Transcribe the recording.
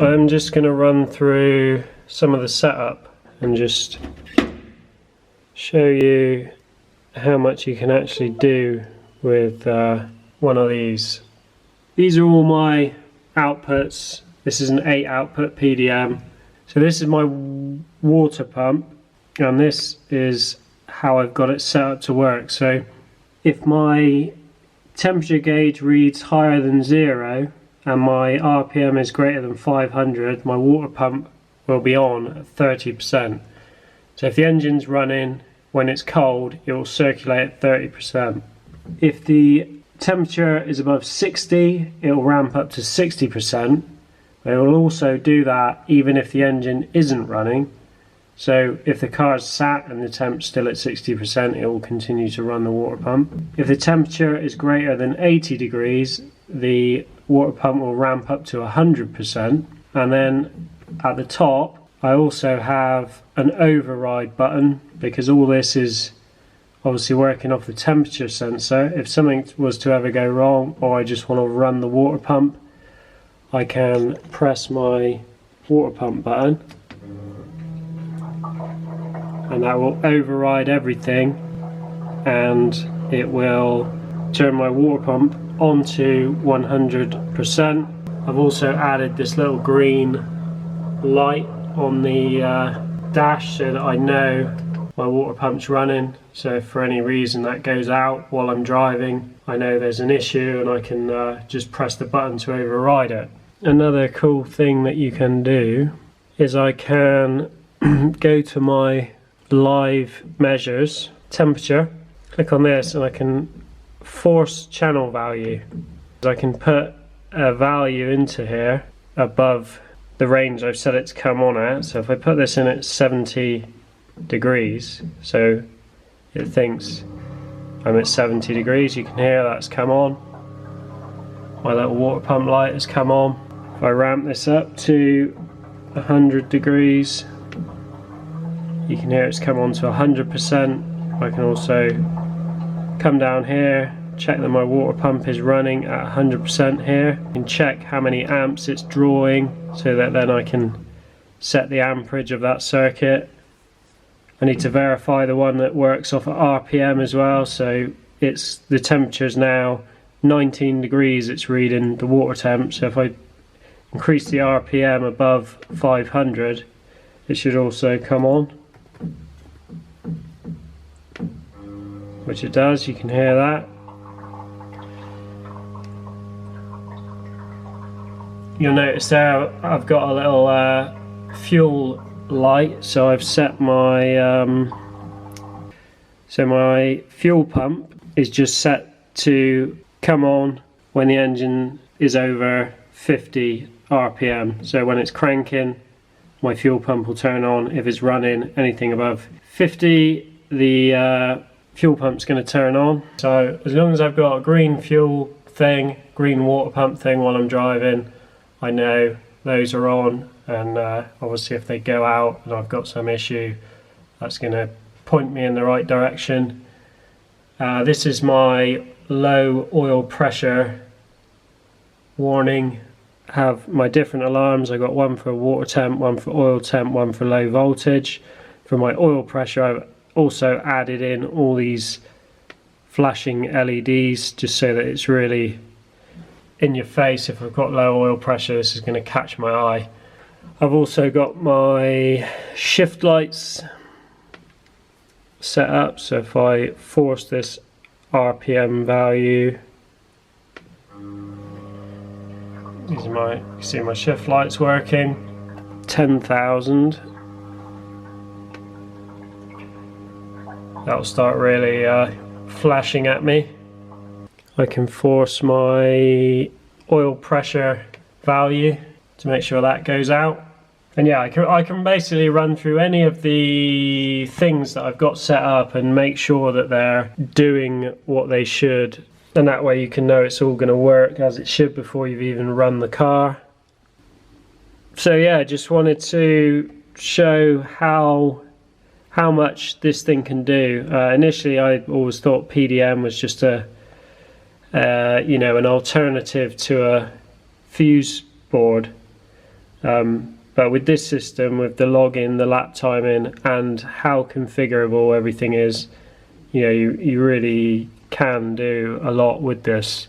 I'm just going to run through some of the setup and just show you how much you can actually do with one of these. These are all my outputs. This is an 8 output PDM. So this is my water pump, and this is how I've got it set up to work. So if my temperature gauge reads higher than 0 and my RPM is greater than 500, my water pump will be on at 30%. So if the engine's running when it's cold, it will circulate at 30%. If the temperature is above 60, it will ramp up to 60%. But it will also do that even if the engine isn't running. So if the car's sat and the temp's still at 60%, it will continue to run the water pump. If the temperature is greater than 80 degrees, the water pump will ramp up to 100%. And then at the top, I also have an override button, because all this is obviously working off the temperature sensor. If something was to ever go wrong, or I just want to run the water pump, I can press my water pump button, and that will override everything, and it will turn my water pump onto 100%. I've also added this little green light on the dash so that I know my water pump's running. So if for any reason that goes out while I'm driving, I know there's an issue and I can just press the button to override it. Another cool thing that you can do is I can go to my live measures, temperature, click on this, and I can force channel value. I can put a value into here above the range I've set it to come on at. So if I put this in at 70 degrees, so it thinks I'm at 70 degrees, you can hear that's come on. My little water pump light has come on. If I ramp this up to 100 degrees, you can hear it's come on to 100%. I can also come down here, check that my water pump is running at 100% here, and check how many amps it's drawing, so that then I can set the amperage of that circuit. I need to verify the one that works off of RPM as well, so the temperature is now 19 degrees, it's reading the water temp. So if I increase the RPM above 500, it should also come on, which it does. You can hear that. You'll notice there I've got a little fuel light, so I've set my my fuel pump is just set to come on when the engine is over 50 RPM. So when it's cranking, my fuel pump will turn on. If it's running anything above 50, the fuel pump's going to turn on. So as long as I've got a green fuel thing, green water pump thing while I'm driving, I know those are on. And obviously if they go out and I've got some issue, that's going to point me in the right direction. This is my low oil pressure warning. I have my different alarms. I've got one for water temp, one for oil temp, one for low voltage. For my oil pressure, I've also added in all these flashing LEDs, just so that it's really in your face. If I've got low oil pressure, this is going to catch my eye. I've also got my shift lights set up, so if I force this RPM value, these are you can see my shift lights working, 10,000. That'll start really flashing at me. I can force my oil pressure value to make sure that goes out. And yeah, I can basically run through any of the things that I've got set up and make sure that they're doing what they should. And that way you can know it's all going to work as it should before you've even run the car. So yeah, just wanted to show how much this thing can do. Initially I always thought PDM was just a an alternative to a fuse board. But with this system, with the login, the lap timing, and how configurable everything is, you know, you really can do a lot with this.